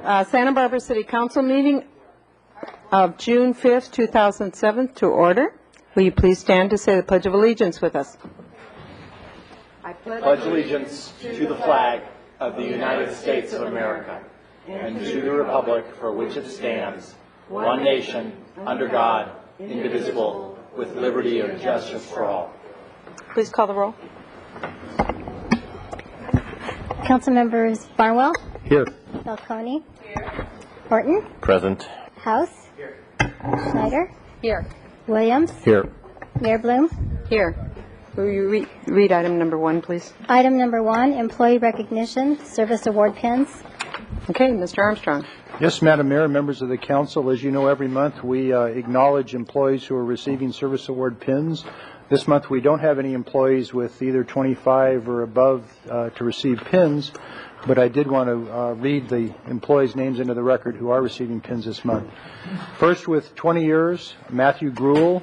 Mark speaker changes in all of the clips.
Speaker 1: Santa Barbara City Council meeting of June 5th, 2007 to order. Will you please stand to say the Pledge of Allegiance with us?
Speaker 2: I pledge allegiance to the flag of the United States of America and to the republic for which it stands, one nation, under God, indivisible, with liberty and justice for all.
Speaker 1: Please call the roll.
Speaker 3: Council members Barnwell.
Speaker 4: Here.
Speaker 3: Falcone. Here. Horton.
Speaker 4: Present.
Speaker 3: House. Here. Schneider.
Speaker 1: Here.
Speaker 3: Williams.
Speaker 4: Here.
Speaker 3: Mayor Bloom.
Speaker 1: Here. Will you read item number 1, please?
Speaker 3: Item number 1, Employee Recognition Service Award Pins.
Speaker 1: Okay, Mr. Armstrong.
Speaker 4: Yes, Madam Mayor, members of the council, as you know, every month we acknowledge employees who are receiving service award pins. This month we don't have any employees with either 25 or above to receive pins, but I did want to read the employees' names into the record who are receiving pins this month. First, with 20 years, Matthew Gruel,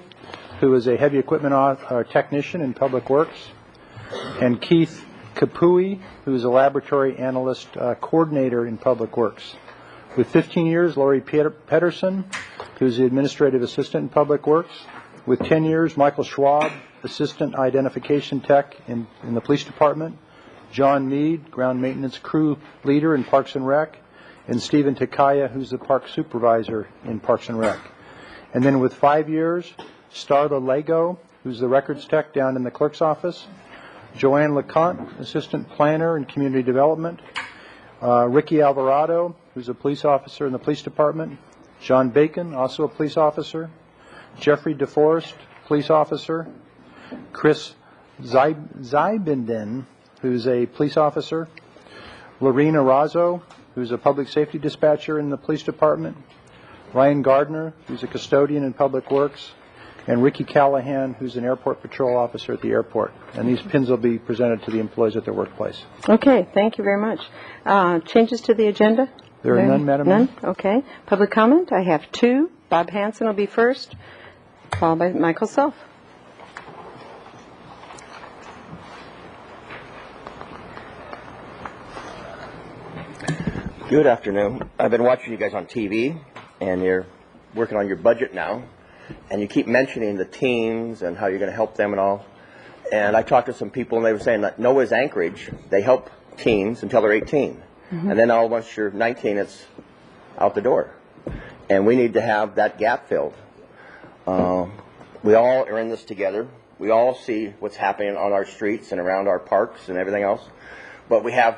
Speaker 4: who is a heavy equipment technician in Public Works, and Keith Kapui, who is a laboratory analyst coordinator in Public Works. With 15 years, Lori Pedersen, who's the administrative assistant in Public Works. With 10 years, Michael Schwab, assistant identification tech in the police department. John Mead, ground maintenance crew leader in Parks and Rec. And Stephen Takaya, who's the park supervisor in Parks and Rec. And then with 5 years, Starla Lego, who's the records tech down in the clerk's office. Joanne LeConte, assistant planner in community development. Ricky Alvarado, who's a police officer in the police department. John Bacon, also a police officer. Jeffrey DeForest, police officer. Chris Zybenden, who's a police officer. Lorena Razzo, who's a public safety dispatcher in the police department. Ryan Gardner, who's a custodian in Public Works. And Ricky Callahan, who's an airport patrol officer at the airport. And these pins will be presented to the employees at their workplace.
Speaker 1: Okay, thank you very much. Changes to the agenda?
Speaker 4: There are none, Madam Mayor.
Speaker 1: None? Okay. Public comment? I have 2. Bob Hanson will be first, followed by Michael Self.
Speaker 5: Good afternoon. I've been watching you guys on TV, and you're working on your budget now, and you keep mentioning the teens and how you're going to help them and all. And I talked to some people, and they were saying that Noah's Anchorage, they help teens until they're 18. Mm-hmm. And then all once you're 19, it's out the door. And we need to have that gap filled. We all are in this together. We all see what's happening on our streets and around our parks and everything else. But we have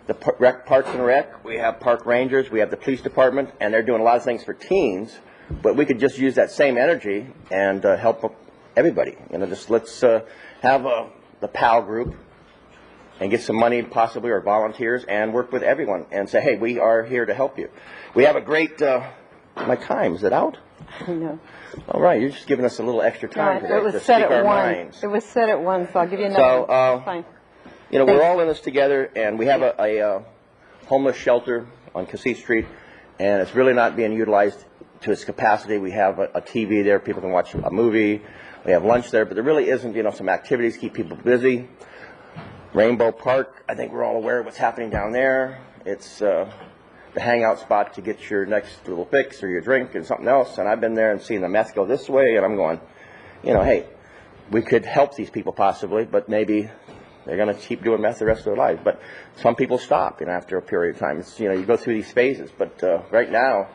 Speaker 5: the Parks and Rec, we have park rangers, we have the police department, and they're doing a lot of things for teens. But we could just use that same energy and help everybody. You know, just let's have the PAL group and get some money possibly or volunteers and work with everyone and say, hey, we are here to help you. We have a great, my time, is it out?
Speaker 1: No.
Speaker 5: All right, you're just giving us a little extra time today to speak our minds.
Speaker 1: It was set at 1, so I'll give you another one. Fine.
Speaker 5: You know, we're all in this together, and we have a homeless shelter on Cassis Street, and it's really not being utilized to its capacity. We have a TV there, people can watch a movie. We have lunch there, but there really isn't, you know, some activities to keep people busy. Rainbow Park, I think we're all aware of what's happening down there. It's the hangout spot to get your next little fix or your drink and something else. And I've been there and seen the meth go this way, and I'm going, you know, hey, we could help these people possibly, but maybe they're going to keep doing meth the rest of their lives. But some people stop, you know, after a period of time. It's, you know, you go through these phases. But right now,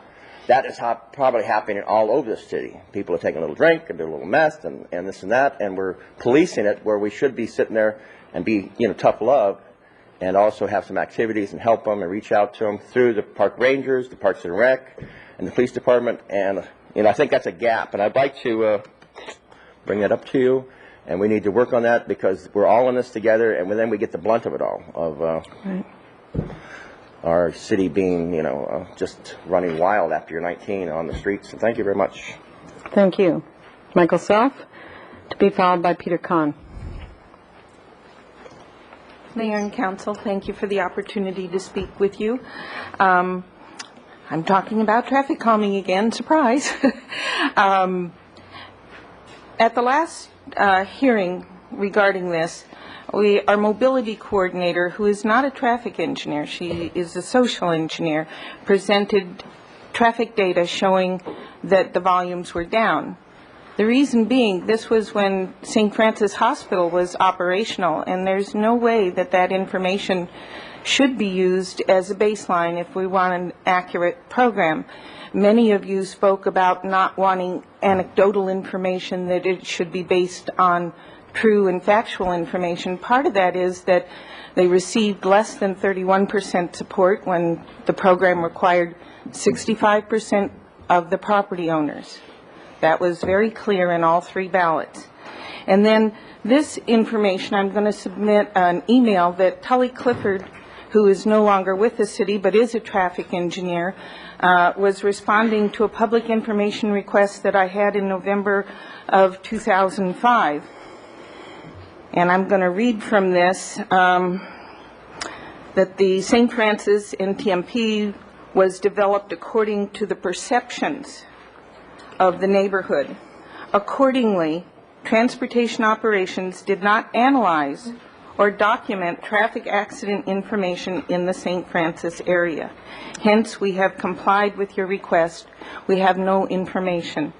Speaker 5: that is probably happening all over the city. People are taking a little drink and do a little meth and this and that, and we're policing it where we should be sitting there and be, you know, tough love and also have some activities and help them and reach out to them through the park rangers, the Parks and Rec, and the police department. And, you know, I think that's a gap. And I'd like to bring that up to you. And we need to work on that because we're all in this together, and then we get the blunt of it all, of our city being, you know, just running wild after you're 19 on the streets. And thank you very much.
Speaker 1: Thank you. Michael Self, to be followed by Peter Kahn.
Speaker 6: Mayor and Council, thank you for the opportunity to speak with you. I'm talking about traffic calming again, surprise. At the last hearing regarding this, Our mobility coordinator, who is not a traffic engineer, she is a social engineer, presented traffic data showing that the volumes were down. The reason being, this was when St. Francis Hospital was operational, and there's no way that that information should be used as a baseline if we want an accurate program. Many of you spoke about not wanting anecdotal information, that it should be based on true and factual information. Part of that is that they received less than 31% support when the program required 65% of the property owners. That was very clear in all 3 ballots. And then this information, I'm going to submit an email that Tully Clifford, who is no longer with the city but is a traffic engineer, was responding to a public information request that I had in November of 2005. And I'm going to read from this that the St. Francis NTMP was developed according to the perceptions of the neighborhood. Accordingly, transportation operations did not analyze or document traffic accident information in the St. Francis area. Hence, we have complied with your request. We have no information.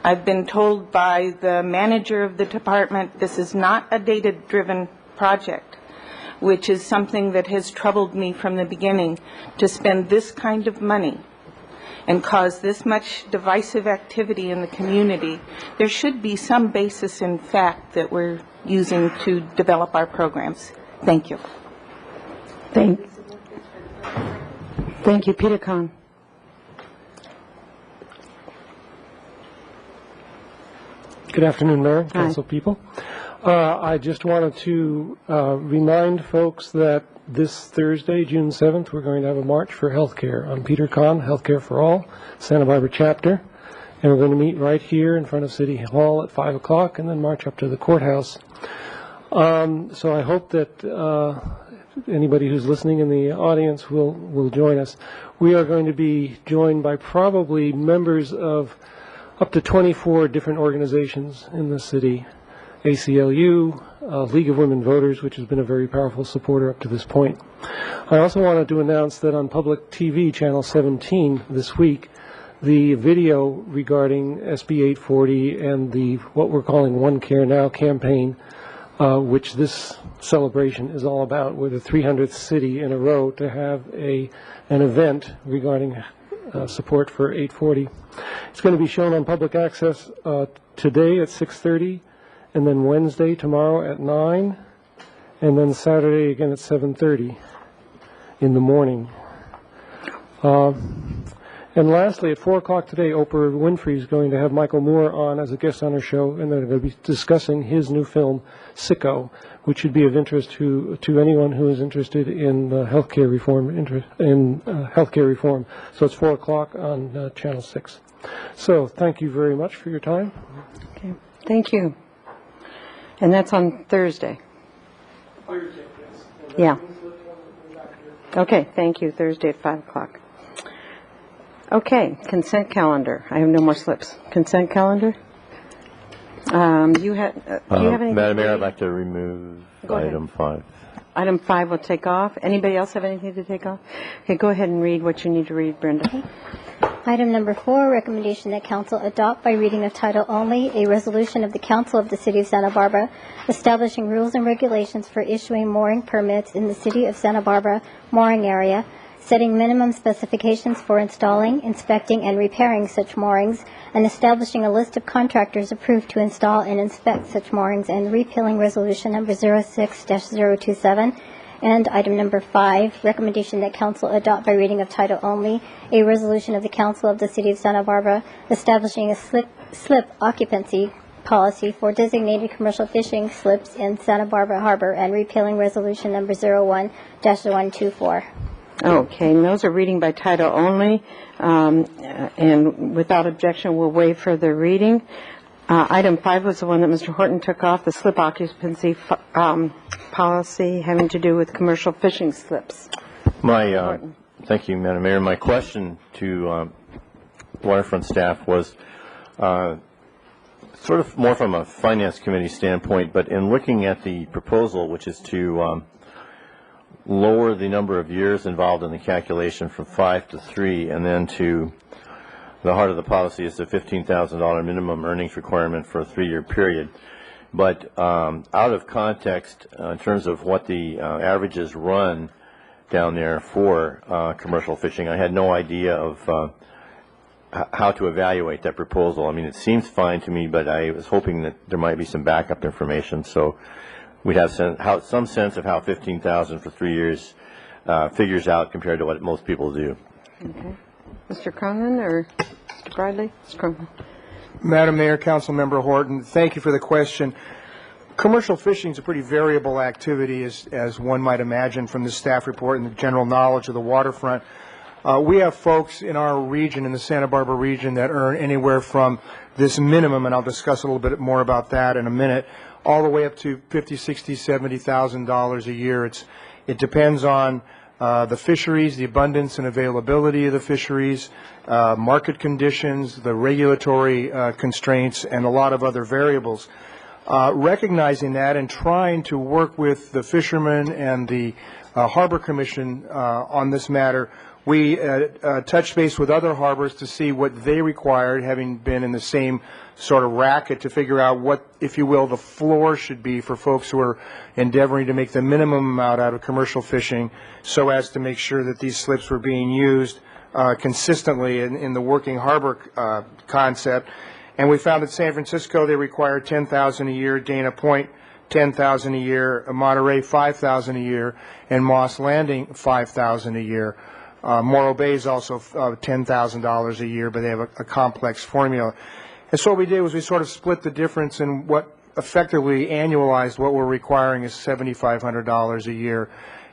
Speaker 6: I've been told by the manager of the department this is not a data-driven project, which is something that has troubled me from the beginning, to spend this kind of money and cause this much divisive activity in the community. There should be some basis in fact that we're using to develop our programs. Thank you.
Speaker 1: Thank you. Peter Kahn.
Speaker 7: Good afternoon, Mayor and Council people. I just wanted to remind folks that this Thursday, June 7th, we're going to have a march for healthcare on Peter Kahn, Healthcare for All, Santa Barbara chapter. And we're going to meet right here in front of City Hall at 5 o'clock and then march up to the courthouse. So I hope that anybody who's listening in the audience will join us. We are going to be joined by probably members of up to 24 different organizations in the city. ACLU, League of Women Voters, which has been a very powerful supporter up to this point. I also wanted to announce that on public TV, Channel 17, this week, the video regarding SB 840 and the what we're calling One Care Now campaign, which this celebration is all about. We're the 300th city in a row to have an event regarding support for 840. It's going to be shown on public access today at 6:30. And then Wednesday, tomorrow at 9, and then Saturday again at 7:30 in the morning. And lastly, at 4 o'clock today, Oprah Winfrey is going to have Michael Moore on as a guest on her show, and they're going to be discussing his new film, Sicko, which should be of interest to anyone who is interested in healthcare reform. So it's 4 o'clock on Channel 6. So thank you very much for your time.
Speaker 1: Okay. Thank you. And that's on Thursday?
Speaker 7: Thursday, yes.
Speaker 1: Yeah. Okay, thank you. Thursday at 5 o'clock. Okay, consent calendar. I have no more slips. Consent calendar? Do you have anything?
Speaker 8: Madam Mayor, I'd like to remove item 5.
Speaker 1: Item 5 will take off. Anybody else have anything to take off? Okay, go ahead and read what you need to read, Brenda.
Speaker 3: Item number 4, recommendation that council adopt by reading of title only a resolution of the Council of the City of Santa Barbara establishing rules and regulations for issuing mooring permits in the City of Santa Barbara mooring area, setting minimum specifications for installing, inspecting, and repairing such moorings, and establishing a list of contractors approved to install and inspect such moorings, and repealing resolution number 06-027. And item number 5, recommendation that council adopt by reading of title only a resolution of the Council of the City of Santa Barbara establishing a slip occupancy policy for designated commercial fishing slips in Santa Barbara Harbor, and repealing resolution number 01-124.
Speaker 1: Okay, and those are reading by title only, and without objection, we'll waive further reading. Item 5 was the one that Mr. Horton took off, the slip occupancy policy having to do with commercial fishing slips.
Speaker 8: Thank you, Madam Mayor. My question to waterfront staff was, sort of more from a finance committee standpoint, but in looking at the proposal, which is to lower the number of years involved in the calculation from 5 to 3, and then to the heart of the policy is the $15,000 minimum earnings requirement for a 3-year period. But out of context, in terms of what the averages run down there for commercial fishing, I had no idea of how to evaluate that proposal. I mean, it seems fine to me, but I was hoping that there might be some backup information, so we'd have some sense of how 15,000 for 3 years figures out compared to what most people do.
Speaker 1: Okay. Mr. Cronin or Mr. Bradley? Mr. Cronin.
Speaker 9: Madam Mayor, Councilmember Horton, thank you for the question. Commercial fishing is a pretty variable activity, as one might imagine from the staff report and the general knowledge of the waterfront. We have folks in our region, in the Santa Barbara region, that earn anywhere from this minimum, and I'll discuss a little bit more about that in a minute, all the way up to $50,000, $60,000, $70,000 a year. It depends on the fisheries, the abundance and availability of the fisheries, market conditions, the regulatory constraints, and a lot of other variables. Recognizing that and trying to work with the fishermen and the Harbor Commission on this matter, we touched base with other harbors to see what they required, having been in the same sort of racket, to figure out what, if you will, the floor should be for folks who are endeavoring to make the minimum amount out of commercial fishing, so as to make sure that these slips were being used consistently in the working harbor concept. And we found that San Francisco, they require $10,000 a year, Dana Point $10,000 a year, Monterey $5,000 a year, and Moss Landing $5,000 a year. Morro Bay is also $10,000 a year, but they have a complex formula. And so what we did was we sort of split the difference, and what effectively annualized what we're requiring is $7,500 a year.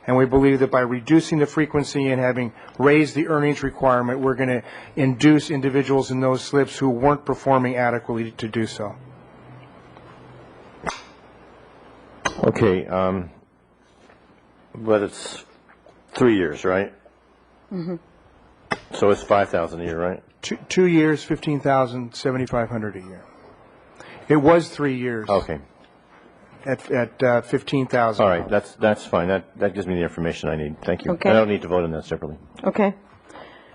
Speaker 9: And we believe that by reducing the frequency and having raised the earnings requirement, we're going to induce individuals in those slips who weren't performing adequately to do so.
Speaker 8: Okay, but it's 3 years, right? Mm-hmm. So it's $5,000 a year, right?
Speaker 9: 2 years, $15,000, $7,500 a year. It was 3 years.
Speaker 8: Okay.
Speaker 9: At $15,000.
Speaker 8: All right, that's fine. That gives me the information I need. Thank you.
Speaker 1: Okay.
Speaker 8: I don't need to vote on that separately.
Speaker 1: Okay.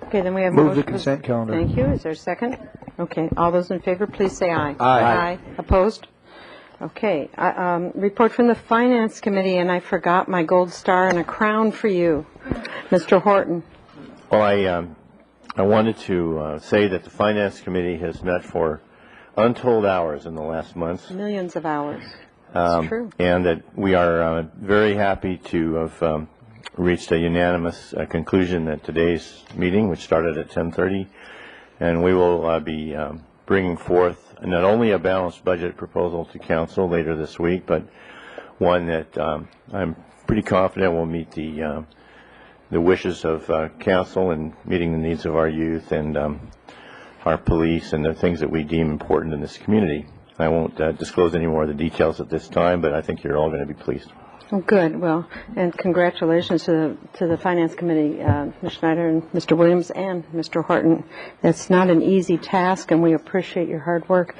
Speaker 1: Okay, then we have
Speaker 4: Move
Speaker 1: motion
Speaker 4: the consent calendar.
Speaker 1: Thank you. Is there a second? Okay. All those in favor, please say aye.
Speaker 4: Aye.
Speaker 1: Opposed? Okay. Report from the Finance Committee, and I forgot my gold star and a crown for you. Mr. Horton.
Speaker 8: Well, I wanted to say that the Finance Committee has met for untold hours in the last months.
Speaker 1: Millions of hours. That's true.
Speaker 8: And that we are very happy to have reached a unanimous conclusion at today's meeting, which started at 10:30, and we will be bringing forth not only a balanced budget proposal to Council later this week, but one that I'm pretty confident will meet the wishes of Council and meeting the needs of our youth and our police and the things that we deem important in this community. I won't disclose any more of the details at this time, but I think you're all going to be pleased.
Speaker 1: Oh, good. Well, and congratulations to the Finance Committee, Ms. Schneider and Mr. Williams and Mr. Horton. That's not an easy task, and we appreciate your hard work.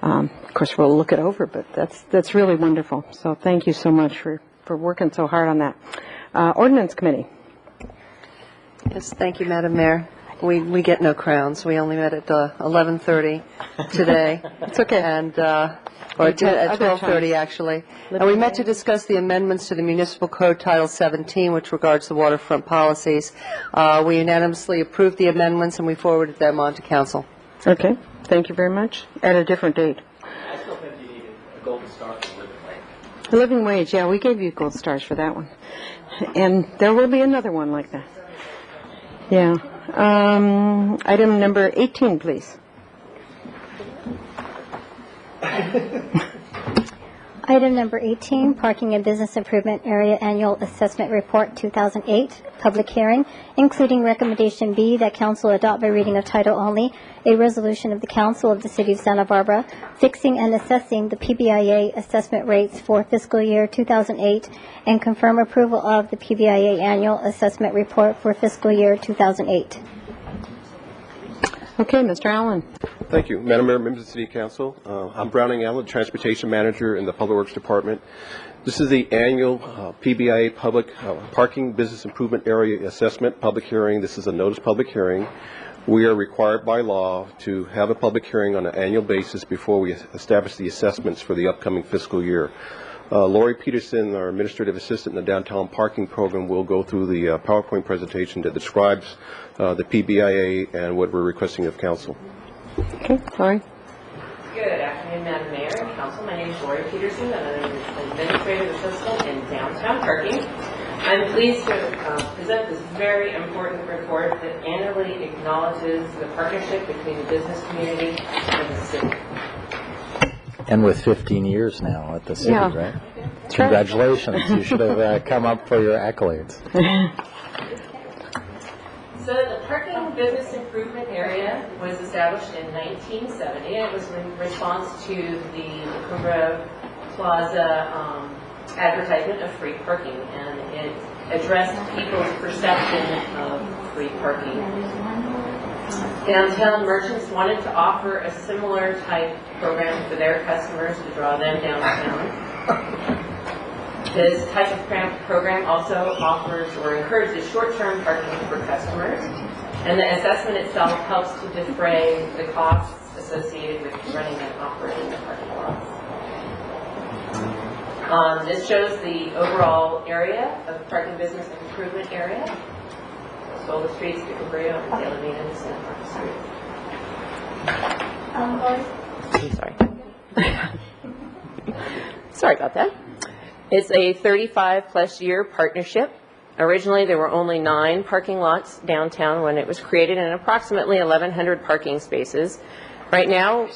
Speaker 1: Of course, we'll look it over, but that's really wonderful. So thank you so much for working so hard on that. Ordinance Committee.
Speaker 10: Yes, thank you, Madam Mayor. We get no crowns. We only met at 11:30 today.
Speaker 1: It's okay.
Speaker 10: And or at 12:30 actually. And we met to discuss the amendments to the Municipal Code Title 17, which regards the waterfront policies. We unanimously approved the amendments, and we forwarded them on to Council.
Speaker 1: Okay. Thank you very much. At a different date.
Speaker 2: I still think you need a golden star for living wage.
Speaker 1: Living wage. Yeah, we gave you gold stars for that one, and there will be another one like that. Yeah. Item number 18, please.
Speaker 3: Item number 18, Parking and Business Improvement Area Annual Assessment Report 2008, public hearing, including recommendation B that council adopt by reading of title only, a resolution of the Council of the City of Santa Barbara fixing and assessing the PBIA assessment rates for fiscal year 2008 and confirm approval of the PBIA Annual Assessment Report for fiscal year 2008.
Speaker 1: Okay, Mr. Allen.
Speaker 11: Thank you. Madam Mayor, members of the City Council, I'm Browning Allen, Transportation Manager in the Public Works Department. This is the annual PBIA Public Parking Business Improvement Area Assessment public hearing. This is a notice public hearing. We are required by law to have a public hearing on an annual basis before we establish the assessments for the upcoming fiscal year. Lori Peterson, our Administrative Assistant in the Downtown Parking Program, will go through the PowerPoint presentation that describes the PBIA and what we're requesting of Council.
Speaker 1: Okay, Lori.
Speaker 12: Good afternoon, Madam Mayor and Council. My name is Lori Peterson. I'm an Administrative Assistant in Downtown Parking. I'm pleased to present this very important report that annually acknowledges the partnership between the business community and the city.
Speaker 2: And with 15 years now at the city,
Speaker 1: Yeah.
Speaker 2: right? Congratulations. You should have come up for your accolades.
Speaker 12: So the Parking Business Improvement Area was established in 1970. It was in response to the Cumbra Plaza advertisement of free parking, and it addressed people's perception of free parking. Downtown merchants wanted to offer a similar type program for their customers to draw them downtown. This type of program also offers or encourages short-term parking for customers, and the assessment itself helps to defray the costs associated with running and operating the parking lots. This shows the overall area of the Parking Business Improvement Area. Sola Streets, Cabrillo, and Alameda, and Santa Barbara Street. Sorry about that. It's a 35-plus year partnership. Originally, there were only 9 parking lots downtown when it was created, and approximately 1,100 parking spaces. Right now,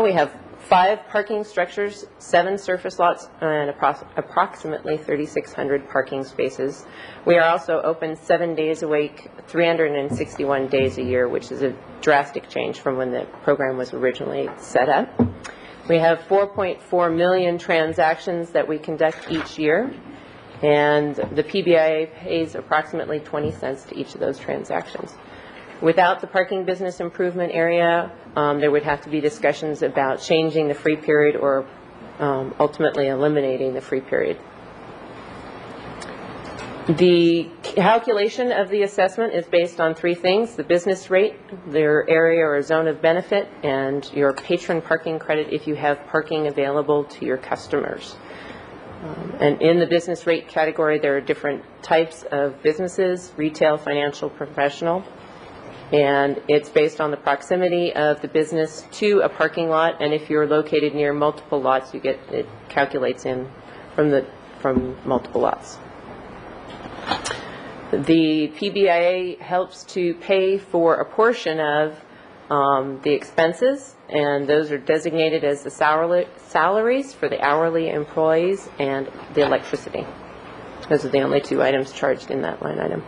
Speaker 12: we have 5 parking structures, 7 surface lots, and approximately 3,600 parking spaces. We are also open 7 days a week, 361 days a year, which is a drastic change from when the program was originally set up. We have 4.4 million transactions that we conduct each year, and the PBIA pays approximately 20 cents to each of those transactions. Without the Parking Business Improvement Area, there would have to be discussions about changing the free period or ultimately eliminating the free period. The calculation of the assessment is based on 3 things: the business rate, their area or zone of benefit, and your patron parking credit if you have parking available to your customers. And in the business rate category, there are different types of businesses: retail, financial, professional. And it's based on the proximity of the business to a parking lot, and if you're located near multiple lots, it calculates in from multiple lots. The PBIA helps to pay for a portion of the expenses, and those are designated as the salaries for the hourly employees and the electricity. Those are the only 2 items charged in that line item.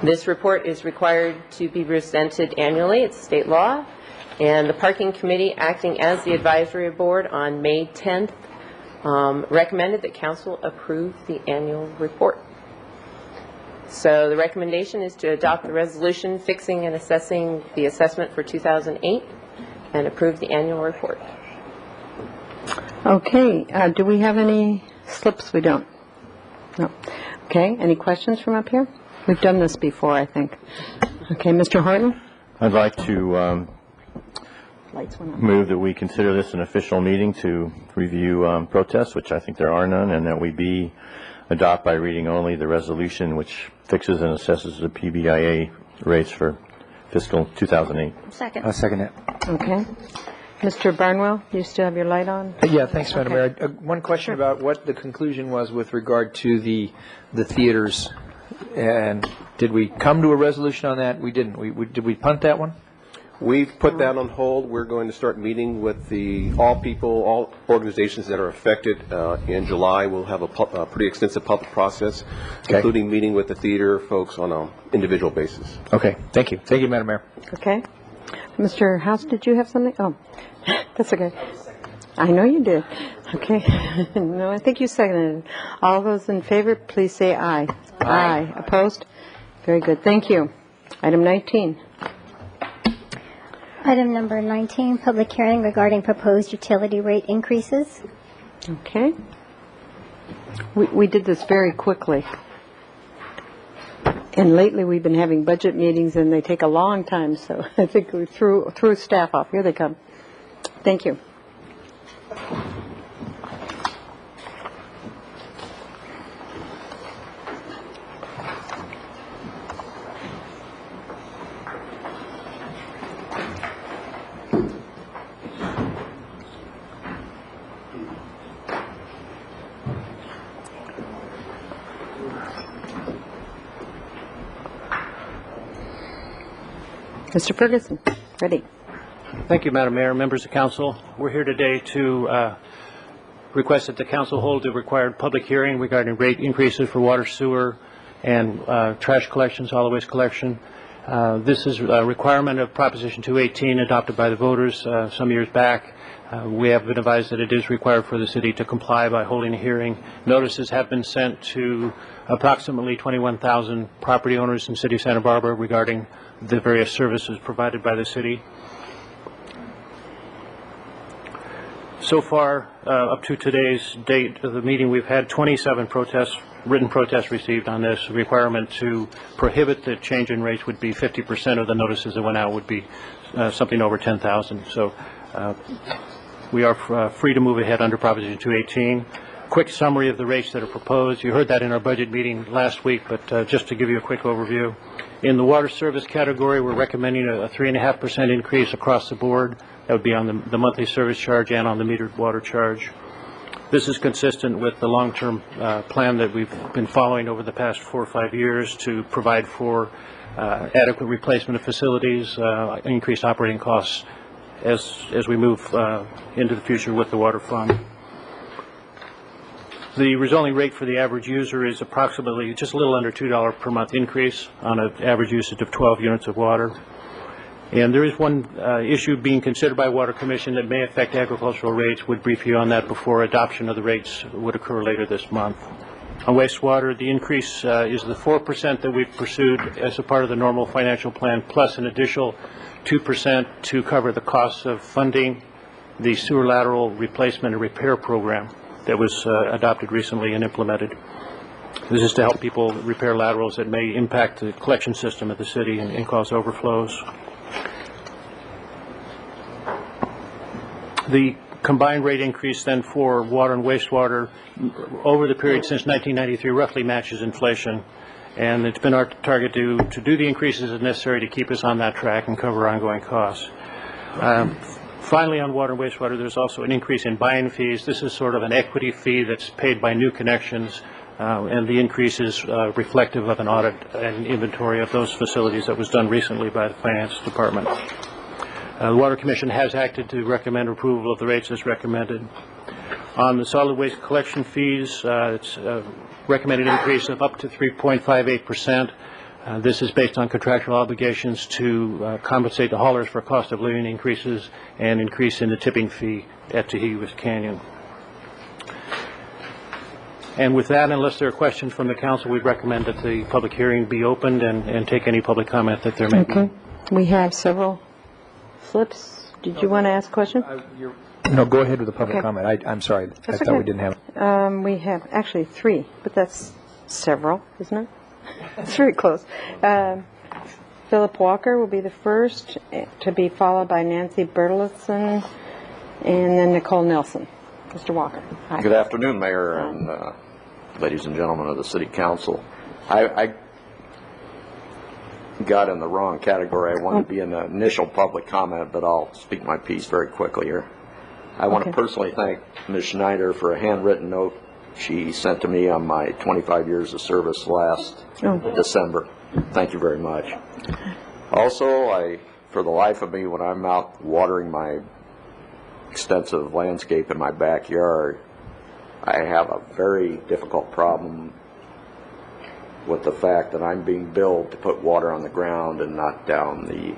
Speaker 12: This report is required to be presented annually. It's state law. And the Parking Committee, acting as the advisory board on May 10th, recommended that Council approve the annual report. So the recommendation is to adopt the resolution fixing and assessing the assessment for 2008 and approve the annual report.
Speaker 1: Okay, do we have any slips? We don't. No. Okay, any questions from up here? We've done this before, I think. Okay, Mr. Horton?
Speaker 8: I'd like to move that we consider this an official meeting to review protests, which I think there are none, and that we adopt by reading only the resolution which fixes and assesses the PBIA rates for fiscal 2008.
Speaker 3: Second.
Speaker 9: I'll second it.
Speaker 1: Okay. Mr. Barnwell, you still have your light on?
Speaker 13: Yeah, thanks, Madam Mayor. One question about what the conclusion was with regard to the theaters. And did we come to a resolution on that? We didn't. Did we punt that one?
Speaker 11: We've put that on hold. We're going to start meeting with all organizations that are affected in July. We'll have a pretty extensive public process, including meeting with the theater folks on an individual basis.
Speaker 13: Okay. Thank you. Thank you, Madam Mayor.
Speaker 1: Okay. Mr. House, did you have something? Oh, that's okay. I know you did. Okay. No, I think you seconded it. All those in favor, please say aye. Aye. Opposed? Very good. Thank you. Item 19.
Speaker 3: Item number 19, public hearing regarding proposed utility rate increases.
Speaker 1: Okay. We did this very quickly. And lately, we've been having budget meetings, and they take a long time, so I think we threw staff off. Here they come. Thank you. Mr. Ferguson, ready.
Speaker 14: Thank you, Madam Mayor, members of council. We're here today to request that the council hold a required public hearing regarding rate increases for water, sewer, and trash collection, solid waste collection. This is a requirement of Proposition 218 adopted by the voters some years back. We have been advised that it is required for the city to comply by holding a hearing. Notices have been sent to approximately 21,000 property owners in the city of Santa Barbara regarding the various services provided by the city. So far, up to today's date of the meeting, we've had 27 written protests received on this. Requirement to prohibit the change in rates would be 50% of the notices that went out would be something over 10,000. So we are free to move ahead under Proposition 218. Quick summary of the rates that are proposed. You heard that in our budget meeting last week, but just to give you a quick overview. In the water service category, we're recommending a 3.5% increase across the board. That would be on the monthly service charge and on the metered water charge. This is consistent with the long-term plan that we've been following over the past 4 or 5 years to provide for adequate replacement of facilities, increased operating costs as we move into the future with the water fund. The resulting rate for the average user is approximately just a little under $2 per month increase on an average usage of 12 units of water. And there is one issue being considered by Water Commission that may affect agricultural rates. Would brief you on that before adoption of the rates would occur later this month. On wastewater, the increase is the 4% that we've pursued as a part of the normal financial plan, plus an additional 2% to cover the costs of funding the sewer lateral replacement and repair program that was adopted recently and implemented. This is to help people repair laterals that may impact the collection system of the city and cause overflows. The combined rate increase then for water and wastewater over the period since 1993 roughly matches inflation, and it's been our target to do the increases as necessary to keep us on that track and cover ongoing costs. Finally, on water and wastewater, there's also an increase in buy-in fees. This is sort of an equity fee that's paid by new connections, and the increase is reflective of an audit and inventory of those facilities that was done recently by the Finance Department. The Water Commission has acted to recommend approval of the rates as recommended. On the solid waste collection fees, it's a recommended increase of up to 3.58%. This is based on contractual obligations to compensate the haulers for cost of living increases and increase in the tipping fee at Tahiti West Canyon. And with that, unless there are questions from the council, we recommend that the public hearing be opened and take any public comment that there may be.
Speaker 1: Okay. We have several slips. Did you want to ask a question?
Speaker 13: No, go ahead with the public
Speaker 1: Okay.
Speaker 13: comment. I'm sorry.
Speaker 1: That's
Speaker 13: I thought
Speaker 1: okay.
Speaker 13: we didn't have.
Speaker 1: We have actually 3, but that's several, isn't it? It's very close. Philip Walker will be the first, to be followed by Nancy Bertelsen, and then Nicole Nelson. Mr. Walker. Hi.
Speaker 15: Good afternoon, Mayor and ladies and gentlemen of the City Council. I got in the wrong category. I wanted to be in the initial public comment, but I'll speak my piece very quickly here. I want to personally thank Ms. Schneider for a handwritten note she sent to me on my 25 years of service last December. Thank you very much. Also, for the life of me, when I'm out watering my extensive landscape in my backyard, I have a very difficult problem with the fact that I'm being billed to put water on the ground and not down the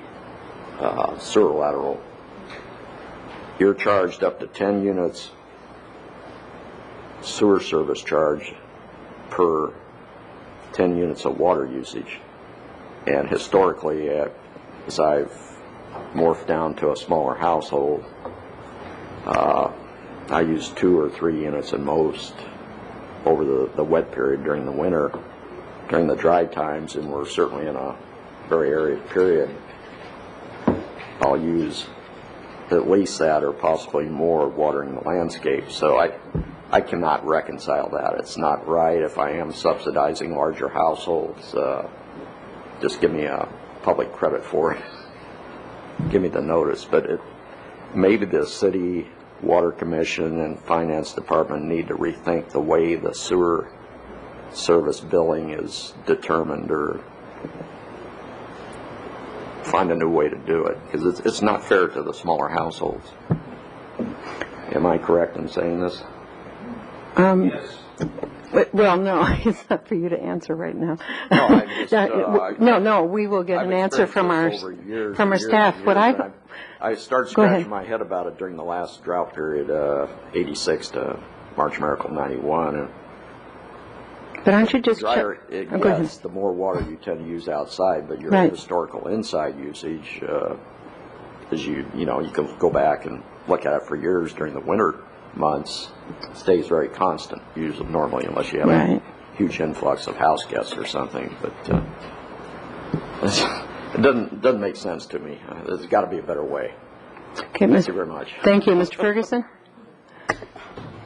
Speaker 15: sewer lateral. You're charged up to 10 units sewer service charge per 10 units of water usage. And historically, as I've morphed down to a smaller household. I use 2 or 3 units at most over the wet period during the winter. During the dry times, and we're certainly in a very arid period, I'll use at least that or possibly more watering the landscape. So I cannot reconcile that. It's not right. If I am subsidizing larger households, just give me a public credit for it. Give me the notice. But maybe the city water commission and finance department need to rethink the way the sewer service billing is determined, or find a new way to do it, because it's not fair to the smaller households. Am I correct in saying this?
Speaker 1: Yes. Well, no, it's not for you to answer right now.
Speaker 15: No, I just,
Speaker 1: no, we will get an answer from our staff.
Speaker 15: I started scratching my head about it during the last drought period, 86 to March Miracle 91. And
Speaker 1: but aren't you just
Speaker 15: yes, the more water you tend to use outside, but your historical inside usage, as you can go back and look at it for years during the winter months, stays very constant, usually normally, unless you have a huge influx of house guests or something. But it doesn't make sense to me. There's got to be a better way.
Speaker 1: Okay,
Speaker 15: thank you very much.
Speaker 1: Thank you, Mr. Ferguson.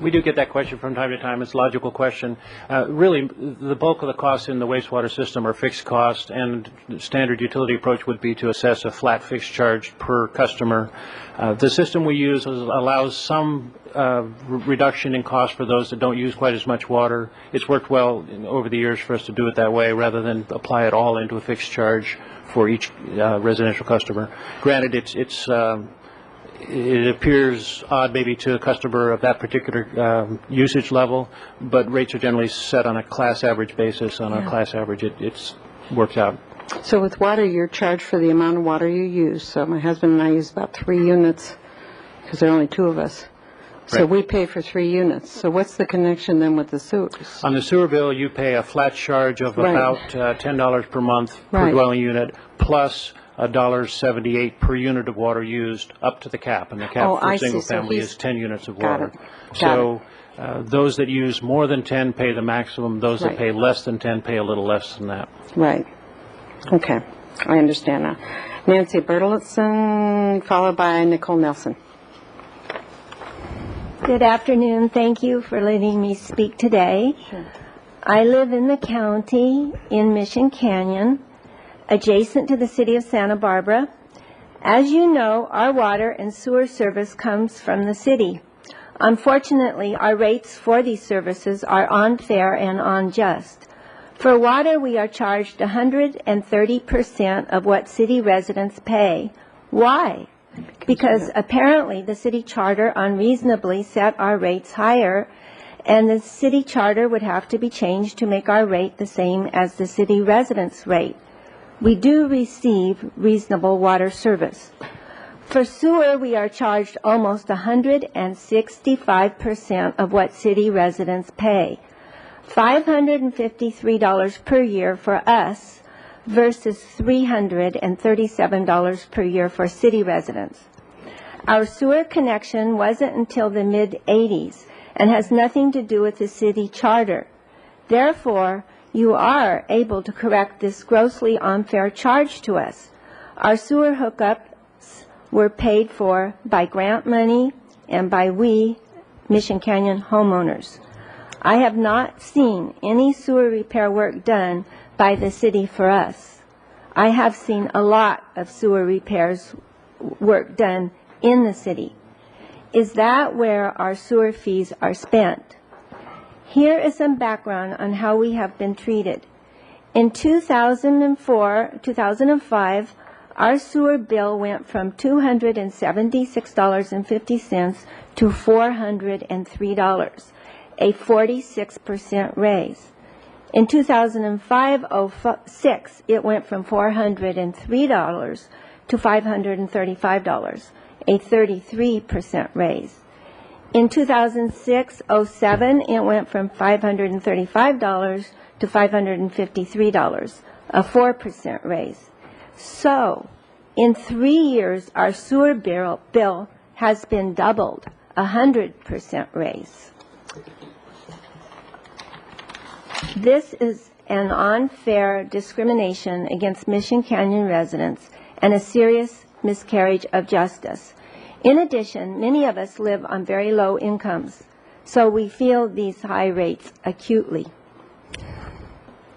Speaker 14: We do get that question from time to time. It's a logical question. Really, the bulk of the costs in the wastewater system are fixed cost, and the standard utility approach would be to assess a flat fixed charge per customer. The system we use allows some reduction in cost for those that don't use quite as much water. It's worked well over the years for us to do it that way rather than apply it all into a fixed charge for each residential customer. Granted, it appears odd maybe to a customer of that particular usage level, but rates are generally set on a class average basis. On a class average, it's worked out.
Speaker 1: So with water, you're charged for the amount of water you use. So my husband and I use about 3 units because there are only 2 of us. So we pay for 3 units. So what's the connection then with the sewers?
Speaker 14: On the sewer bill, you pay a flat charge of about $10 per month per dwelling unit, plus $1.78 per unit of water used up to the cap, and the cap for a single family is 10 units of water. So those that use more than 10 pay the maximum. Those that pay less than 10 pay a little less than that.
Speaker 1: Right. Okay. I understand now. Nancy Bertelsen, followed by Nicole Nelson.
Speaker 16: Good afternoon. Thank you for letting me speak today.
Speaker 1: Sure.
Speaker 16: I live in the county in Mission Canyon, adjacent to the city of Santa Barbara. As you know, our water and sewer service comes from the city. Unfortunately, our rates for these services are unfair and unjust. For water, we are charged 130% of what city residents pay. Why? Because apparently the city charter unreasonably set our rates higher, and the city charter would have to be changed to make our rate the same as the city residents' rate. We do receive reasonable water service. For sewer, we are charged almost 165% of what city residents pay. $553 per year for us versus $337 per year for city residents. Our sewer connection wasn't until the mid-'80s and has nothing to do with the city charter. Therefore, you are able to correct this grossly unfair charge to us. Our sewer hookups were paid for by grant money and by we, Mission Canyon homeowners. I have not seen any sewer repair work done by the city for us. I have seen a lot of sewer repairs work done in the city. Is that where our sewer fees are spent? Here is some background on how we have been treated. In 2005, our sewer bill went from $276.50 to $403, a 46% raise. In 2005-06, it went from $403 to $535, a 33% raise. In 2006-07, it went from $535 to $553, a 4% raise. So, In 3 years, our sewer bill has been doubled, 100% raise. This is an unfair discrimination against Mission Canyon residents and a serious miscarriage of justice. In addition, many of us live on very low incomes, so we feel these high rates acutely.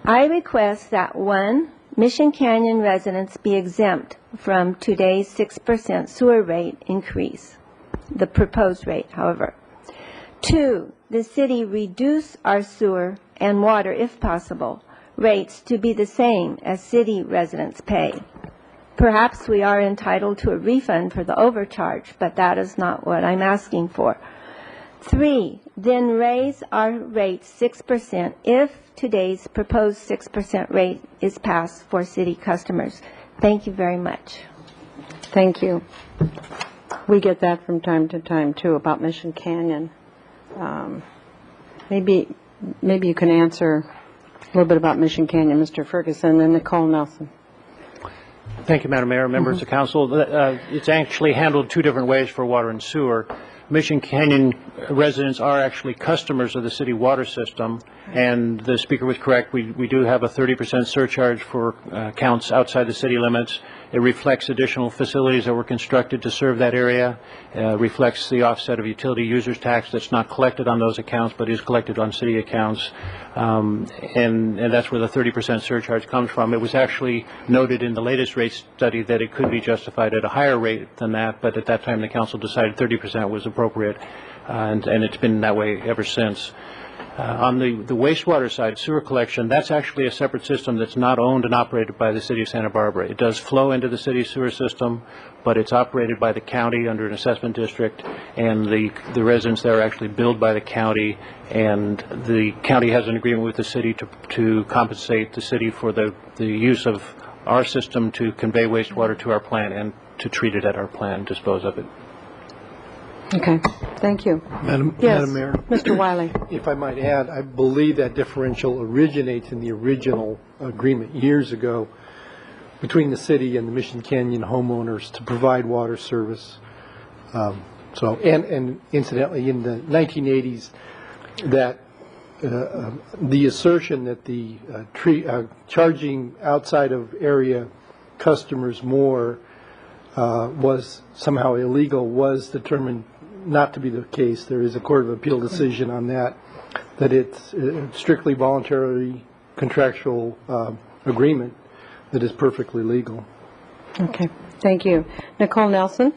Speaker 16: I request that 1, Mission Canyon residents be exempt from today's 6% sewer rate increase, the proposed rate, however. 2, the city reduce our sewer and water, if possible, rates to be the same as city residents pay. Perhaps we are entitled to a refund for the overcharge, but that is not what I'm asking for. 3, then raise our rate 6% if today's proposed 6% rate is passed for city customers. Thank you very much.
Speaker 1: Thank you. We get that from time to time, too, about Mission Canyon. Maybe you can answer a little bit about Mission Canyon, Mr. Ferguson, and Nicole Nelson.
Speaker 14: Thank you, Madam Mayor, members of council. It's actually handled 2 different ways for water and sewer. Mission Canyon residents are actually customers of the city water system, and the speaker was correct. We do have a 30% surcharge for accounts outside the city limits. It reflects additional facilities that were constructed to serve that area. Reflects the offset of utility users tax that's not collected on those accounts but is collected on city accounts. And that's where the 30% surcharge comes from. It was actually noted in the latest rate study that it could be justified at a higher rate than that, but at that time the council decided 30% was appropriate, and it's been that way ever since. On the wastewater side, sewer collection, that's actually a separate system that's not owned and operated by the city of Santa Barbara. It does flow into the city's sewer system, but it's operated by the county under an assessment district, and the residents there are actually billed by the county, and the county has an agreement with the city to compensate the city for the use of our system to convey wastewater to our plant and to treat it at our plant and dispose of it.
Speaker 1: Okay, thank you.
Speaker 17: Madam Mayor.
Speaker 1: Mr. Wiley.
Speaker 17: If I might add, I believe that differential originates in the original agreement years ago between the city and the Mission Canyon homeowners to provide water service. And incidentally, in the 1980s, that the assertion that the charging outside of area customers more was somehow illegal was determined not to be the case. There is a Court of Appeal decision on that it's strictly voluntary contractual agreement that is perfectly legal.
Speaker 1: Okay, thank you. Nicole Nelson.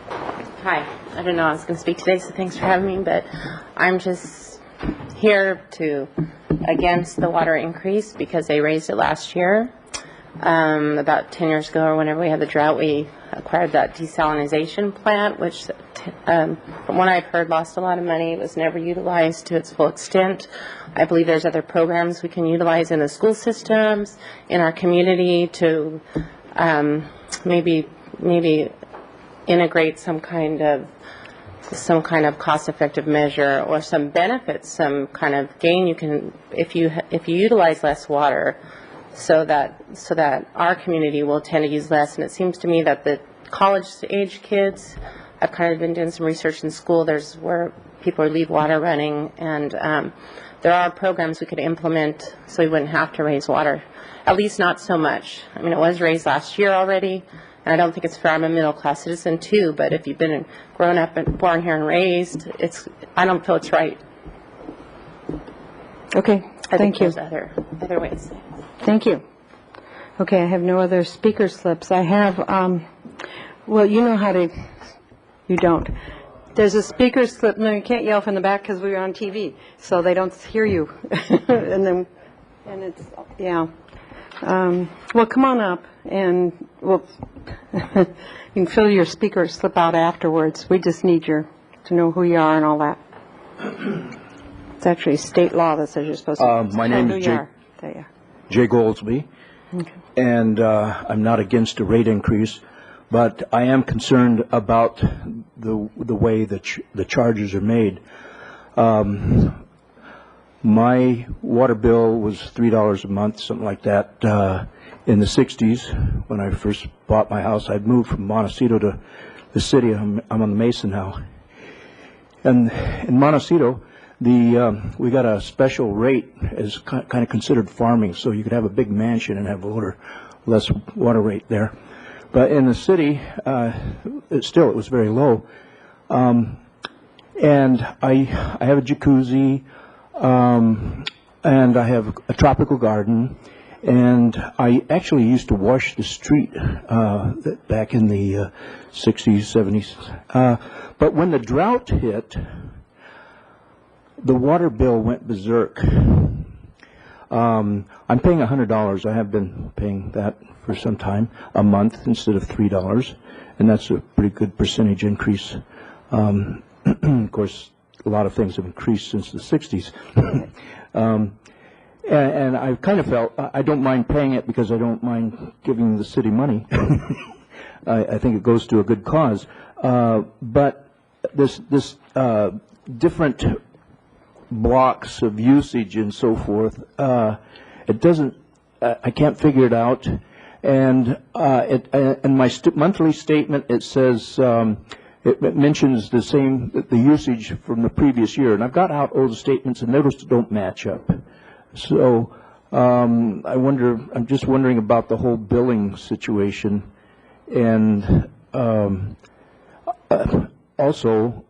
Speaker 12: Hi, I didn't know I was going to speak today, so thanks for having me, but I'm just here against the water increase because they raised it last year. About 10 years ago or whenever we had the drought, we acquired that desalinization plant, which from what I've heard lost a lot of money. It was never utilized to its full extent. I believe there's other programs we can utilize in the school systems, in our community to maybe integrate some kind of cost-effective measure or some benefits, some kind of gain you can if you utilize less water. So that our community will tend to use less. And it seems to me that the college-age kids, I've kind of been doing some research in school. There's where people leave water running, and there are programs we could implement so we wouldn't have to raise water, at least not so much. I mean, it was raised last year already, and I don't think it's fair. I'm a middle-class citizen too, but if you've been grown up and born here and raised, I don't feel it's right.
Speaker 1: Okay, thank you.
Speaker 12: There's other ways.
Speaker 1: Thank you. Okay, I have no other speaker slips. I have, well, you know how to, you don't. There's a speaker slip. No, you can't yell from the back because we're on TV, so they don't hear you. and it's, yeah. Well, come on up, and you can fill your speaker slip out afterwards. We just need to know who you are and all that. It's actually state law that says you're supposed to.
Speaker 18: My name is Jay Goldsby, okay. And I'm not against a rate increase, but I am concerned about the way that the charges are made. My water bill was $3 a month, something like that, in the 60s, when I first bought my house, I'd moved from Montecito to the city. I'm on the Mesa now. And in Montecito, we got a special rate as kind of considered farming, so you could have a big mansion and have less water rate there. But in the city, it was very low. And I have a jacuzzi, and I have a tropical garden, and I actually used to wash the street back in the 60s, 70s. But when the drought hit, the water bill went berserk. I'm paying $100. I have been paying that for some time, a month instead of $3, and that's a pretty good percentage increase. Of course, a lot of things have increased since the 60s. And I kind of felt, I don't mind paying it because I don't mind giving the city money. I think it goes to a good cause. But this different blocks of usage and so forth, it doesn't, I can't figure it out. And in my monthly statement, it says, it mentions the usage from the previous year. And I've got out all the statements, and those don't match up. So I'm just wondering about the whole billing situation. And also,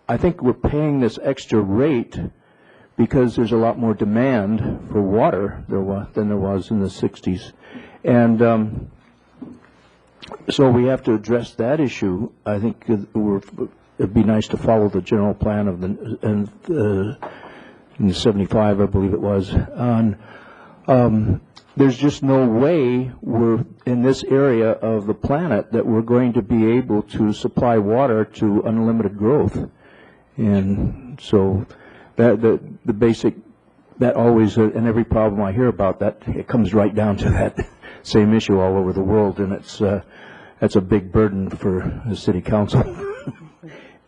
Speaker 18: I think we're paying this extra rate because there's a lot more demand for water than there was in the 60s. And so we have to address that issue. I think it'd be nice to follow the general plan of in the 75, I believe it was. There's just no way we're in this area of the planet that we're going to be able to supply water to unlimited growth. And so the basic, that always, and every problem I hear about that, it comes right down to that same issue all over the world, and that's a big burden for the city council.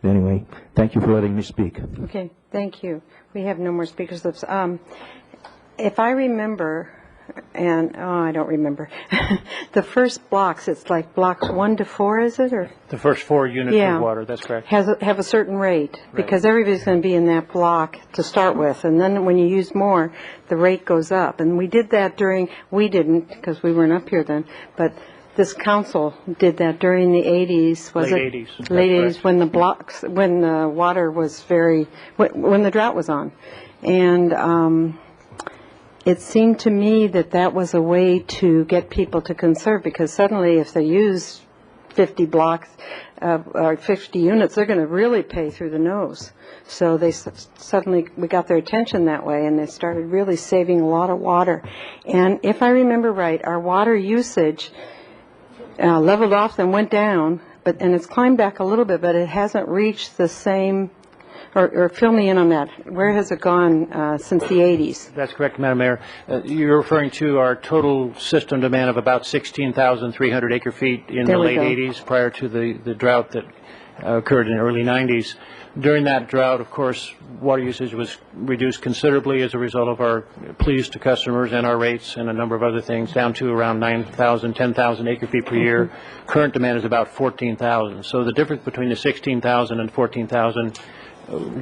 Speaker 18: Anyway, thank you for letting me speak.
Speaker 1: Okay, thank you. We have no more speakers' lips. If I remember, and I don't remember, the first blocks, it's like blocks 1 to 4, is it? Or
Speaker 14: The first 4 units of water, that's correct.
Speaker 1: have a certain rate, because everybody's going to be in that block to start with, and then when you use more, the rate goes up. And we did that we didn't, because we weren't up here then, but this council did that during the 80s, was
Speaker 14: Late
Speaker 1: it?
Speaker 14: 80s.
Speaker 1: Late 80s, when the water was when the drought was on. And it seemed to me that was a way to get people to conserve, because suddenly if they use 50 blocks or 50 units, they're going to really pay through the nose. So we got their attention that way, and they started really saving a lot of water. And if I remember right, our water usage leveled off, then went down, and it's climbed back a little bit, but it hasn't reached the same, or fill me in on that. Where has it gone since the 80s?
Speaker 14: That's correct, Madam Mayor. You're referring to our total system demand of about 16,300 acre-feet in the late 80s, prior to the drought that occurred in the early 90s. During that drought, of course, water usage was reduced considerably as a result of our pleas to customers and our rates and a number of other things, down to around 9,000, 10,000 acre-feet per year. Current demand is about 14,000. So the difference between the 16,000 and 14,000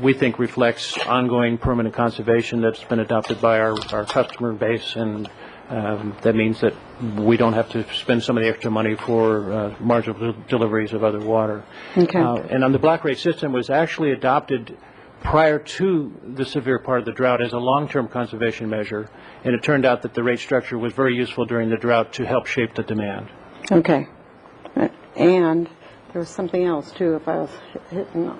Speaker 14: we think reflects ongoing permanent conservation that's been adopted by our customer base, and that means that we don't have to spend some of the extra money for marginal deliveries of other water.
Speaker 1: Okay.
Speaker 14: And on the block rate system was actually adopted prior to the severe part of the drought as a long-term conservation measure, and it turned out that the rate structure was very useful during the drought to help shape the demand.
Speaker 1: Okay. And there was something else, too, if I was hitting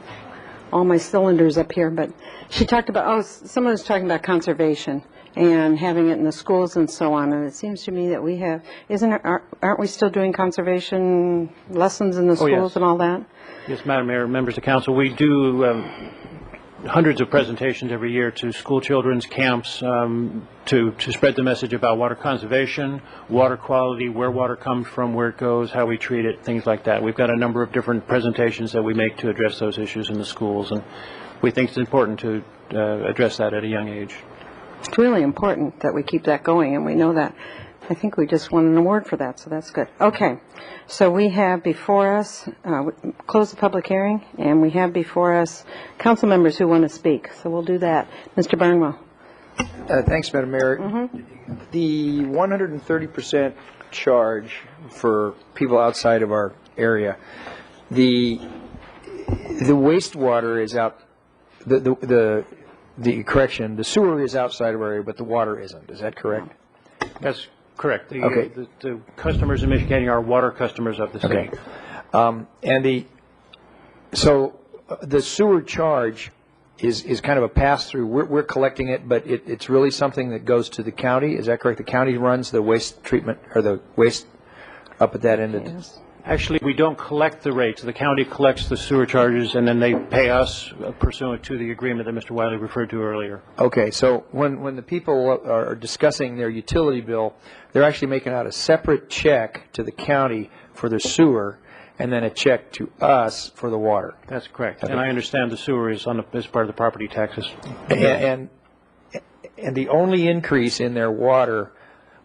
Speaker 1: all my cylinders up here, but she talked about, someone was talking about conservation and having it in the schools and so on, and it seems to me that we have, aren't we still doing conservation lessons in the schools and all that?
Speaker 14: Yes, Madam Mayor, members of council, we do hundreds of presentations every year to school children's camps to spread the message about water conservation, water quality, where water comes from, where it goes, how we treat it, things like that. We've got a number of different presentations that we make to address those issues in the schools, and we think it's important to address that at a young age.
Speaker 1: It's really important that we keep that going, and we know that I think we just won an award for that, so that's good. Okay, so we have before us, close the public hearing, and we have before us council members who want to speak, so we'll do that. Mr. Burnwell.
Speaker 13: Thanks, Madam Mayor. The 130% charge for people outside of our area, the wastewater is out, the sewer is outside of our area, but the water isn't. Is that correct?
Speaker 14: That's correct.
Speaker 13: Okay.
Speaker 14: The customers in Michigan County are water customers of the city.
Speaker 13: Okay. So the sewer charge is kind of a pass-through. We're collecting it, but it's really something that goes to the county. Is that correct? The county runs the waste treatment, or the waste up at that end?
Speaker 14: Yes. Actually, we don't collect the rates. The county collects the sewer charges, and then they pay us pursuant to the agreement that Mr. Wiley referred to earlier.
Speaker 13: Okay, so when the people are discussing their utility bill, they're actually making out a separate check to the county for the sewer, and then a check to us for the water.
Speaker 14: That's correct.
Speaker 13: Okay.
Speaker 14: And I understand the sewer is as part of the property taxes.
Speaker 13: And the only increase in their water,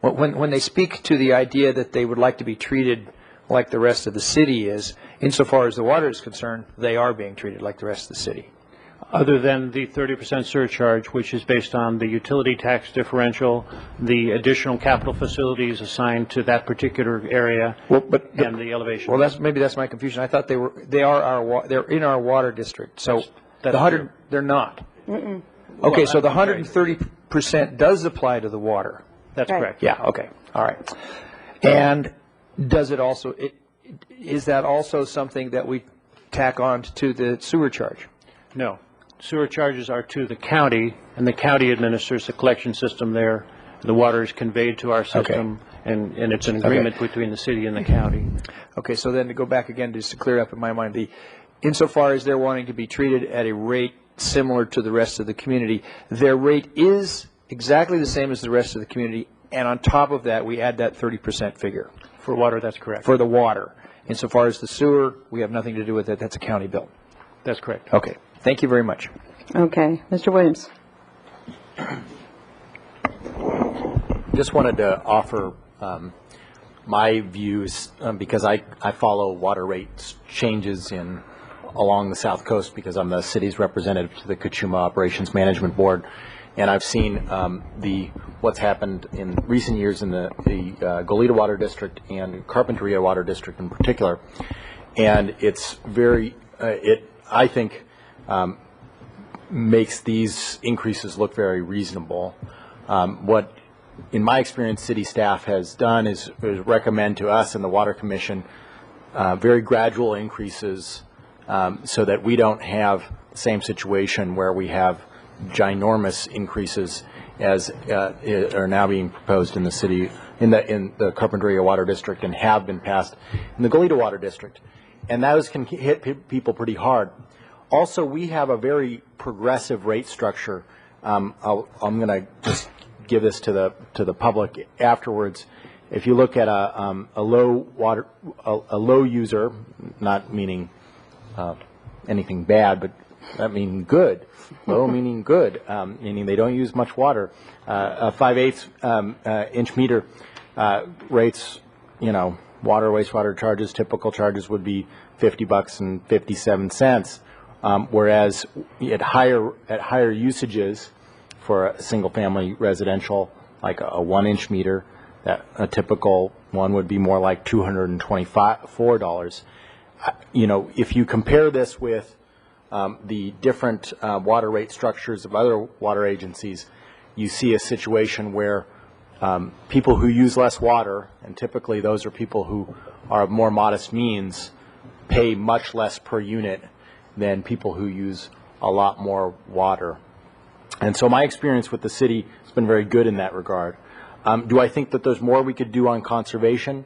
Speaker 13: when they speak to the idea that they would like to be treated like the rest of the city is, insofar as the water is concerned, they are being treated like the rest of the city.
Speaker 14: Other than the 30% surcharge, which is based on the utility tax differential, the additional capital facilities assigned to that particular area, and the elevation.
Speaker 13: Well, maybe that's my confusion. I thought they're in our water district. So the 100, they're not.
Speaker 1: Mm-mm.
Speaker 13: Okay, so the 130% does apply to the water.
Speaker 14: That's correct.
Speaker 13: Yeah. Okay. All right. And does it also? Is that also something that we tack on to the sewer charge?
Speaker 14: No. Sewer charges are to the county, and the county administers the collection system there. The water is conveyed to our system, and it's an agreement between the city and the county.
Speaker 13: Okay, so then to go back again, just to clear it up in my mind, insofar as they're wanting to be treated at a rate similar to the rest of the community, their rate is exactly the same as the rest of the community, and on top of that, we add that 30% figure.
Speaker 14: For water, that's correct.
Speaker 13: For the water. Insofar as the sewer, we have nothing to do with it. That's a county bill.
Speaker 14: That's correct.
Speaker 13: Okay. Thank you very much.
Speaker 1: Okay. Mr. Williams.
Speaker 19: Just wanted to offer my views because I follow water rates changes along the South Coast because I'm the city's representative to the Kachuma Operations Management Board. And I've seen what's happened in recent years in the Goleta Water District and Carpinteria Water District in particular. And it's I think, makes these increases look very reasonable. What, in my experience, city staff has done is recommend to us and the Water Commission very gradual increases so that we don't have the same situation where we have ginormous increases as are now being proposed in the city, in the Carpinteria Water District, and have been passed in the Goleta Water District. And those can hit people pretty hard. Also, we have a very progressive rate structure. I'm going to just give this to the public afterwards. If you look at a low user, not meaning anything bad, but that meaning good. Low meaning good, meaning they don't use much water. A 5/8 inch meter rates, water, wastewater charges, typical charges would be $50 and 57 cents. Whereas at higher usages for a single family residential, like a 1 inch meter, that a typical one would be more like $224. If you compare this with the different water rate structures of other water agencies, you see a situation where people who use less water, and typically those are people who are of more modest means, pay much less per unit than people who use a lot more water. And so my experience with the city has been very good in that regard. Do I think that there's more we could do on conservation?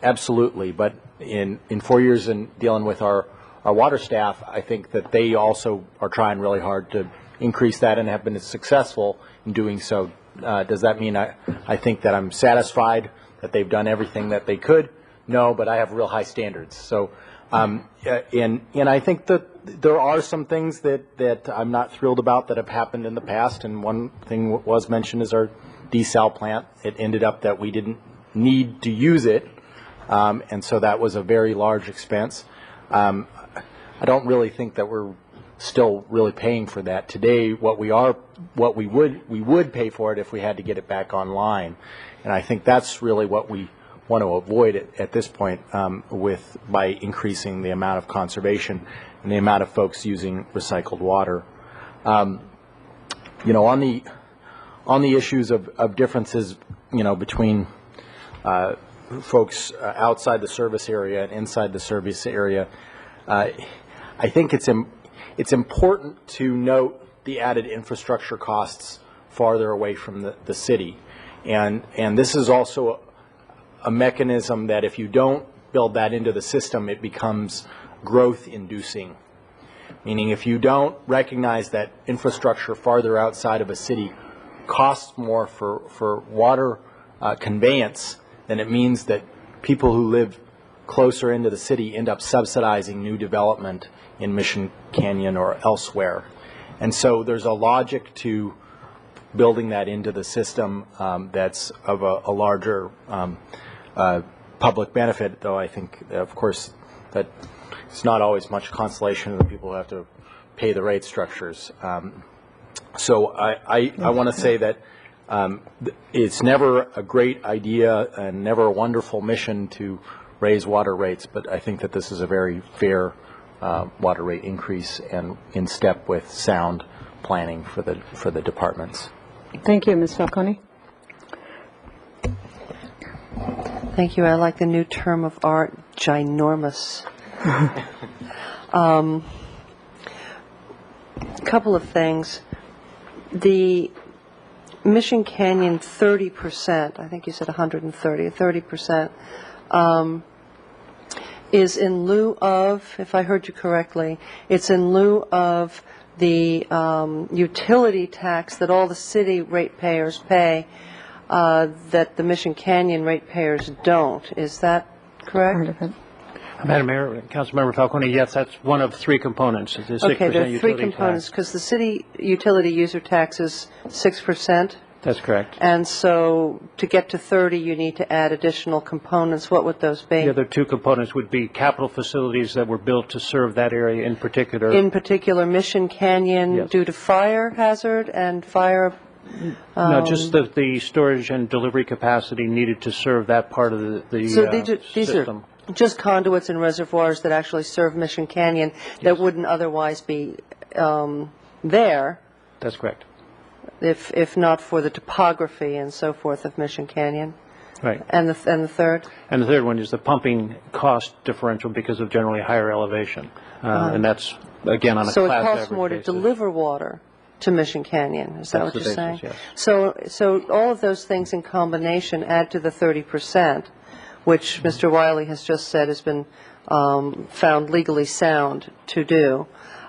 Speaker 19: Absolutely. But in 4 years in dealing with our water staff, I think that they also are trying really hard to increase that and have been successful in doing so. Does that mean I think that I'm satisfied that they've done everything that they could? No, but I have real high standards. So, and I think that there are some things that I'm not thrilled about that have happened in the past, and one thing was mentioned is our desal plant. It ended up that we didn't need to use it, and so that was a very large expense. I don't really think that we're still really paying for that today. What we would pay for it if we had to get it back online, and I think that's really what we want to avoid at this point by increasing the amount of conservation and the amount of folks using recycled water. You know, on the issues of differences, you know, between folks outside the service area and inside the service area, I think it's important to note the added infrastructure costs farther away from the city, and this is also a mechanism that if you don't build that into the system, it becomes growth inducing. Meaning if you don't recognize that infrastructure farther outside of a city costs more for water conveyance, then it means that people who live closer into the city end up subsidizing new development in Mission Canyon or elsewhere. And so there's a logic to building that into the system that's of a larger public benefit, though I think, of course, that it's not always much consolation to the people who have to pay the rate structures. So I want to say that it's never a great idea and never a wonderful mission to raise water rates, but I think that this is a very fair water rate increase and in step with sound planning for the departments.
Speaker 1: Thank you, Ms. Falcone.
Speaker 10: Thank you. I like the new term of art, ginormous. Couple of things. The Mission Canyon 30%, I think you said 130, 30%, is in lieu of, if I heard you correctly, it's in lieu of the utility tax that all the city ratepayers pay that the Mission Canyon ratepayers don't. Is that correct?
Speaker 14: Madam Mayor, Councilmember Falcone, yes, that's one of three components. It's a 6%
Speaker 10: Okay, there are three
Speaker 14: utility
Speaker 10: components,
Speaker 14: tax.
Speaker 10: because the city utility user tax is 6%.
Speaker 14: That's correct.
Speaker 10: And so to get to 30, you need to add additional components. What would those be?
Speaker 14: The other two components would be capital facilities that were built to serve that area in particular.
Speaker 10: In particular, Mission Canyon,
Speaker 14: Yes.
Speaker 10: due to fire hazard and fire...
Speaker 14: No, just the storage and delivery capacity needed to serve that part of the
Speaker 10: So these
Speaker 14: system.
Speaker 10: are just conduits and reservoirs that actually serve Mission Canyon that wouldn't otherwise be there
Speaker 14: That's correct.
Speaker 10: if not for the topography and so forth of Mission Canyon.
Speaker 14: Right.
Speaker 10: And the third?
Speaker 14: And the third one is the pumping cost differential because of generally higher elevation. And that's, again, on a
Speaker 10: So it
Speaker 14: class
Speaker 10: costs
Speaker 14: average
Speaker 10: more to
Speaker 14: basis.
Speaker 10: deliver water to Mission Canyon. Is that
Speaker 14: That's
Speaker 10: what
Speaker 14: the
Speaker 10: you're saying?
Speaker 14: basis, yes.
Speaker 10: So all of those things in combination add to the 30%, which Mr. Wiley has just said has been found legally sound to do.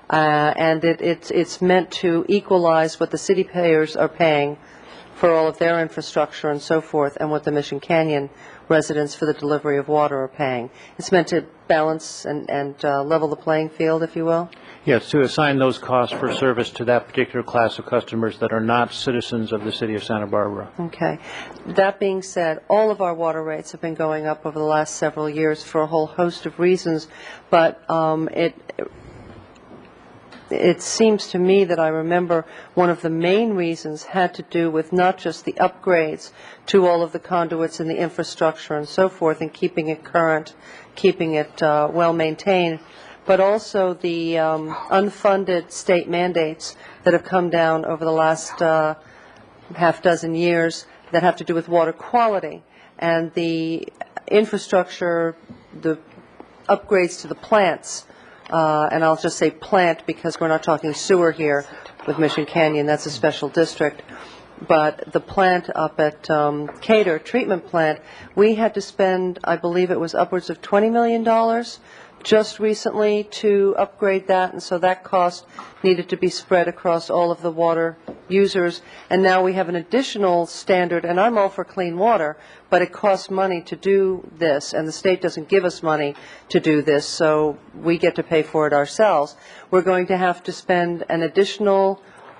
Speaker 10: And it's meant to equalize what the city payers are paying for all of their infrastructure and so forth, and what the Mission Canyon residents for the delivery of water are paying. It's meant to balance and level the playing field, if you will.
Speaker 14: Yes, to assign those costs for service to that particular class of customers that are not citizens of the city of Santa Barbara.
Speaker 10: Okay. That being said, all of our water rates have been going up over the last several years for a whole host of reasons, but it seems to me that I remember one of the main reasons had to do with not just the upgrades to all of the conduits and the infrastructure and so forth and keeping it current, keeping it well maintained, but also the unfunded state mandates that have come down over the last half dozen years that have to do with water quality and the infrastructure, the upgrades to the plants. And I'll just say plant because we're not talking sewer here with Mission Canyon. That's a special district. But the plant up at Cater treatment plant, we had to spend, I believe it was upwards of $20 million just recently to upgrade that, and so that cost needed to be spread across all of the water users. And now we have an additional standard, and I'm all for clean water, but it costs money to do this, and the state doesn't give us money to do this, so we get to pay for it ourselves. We're going to have to spend an additional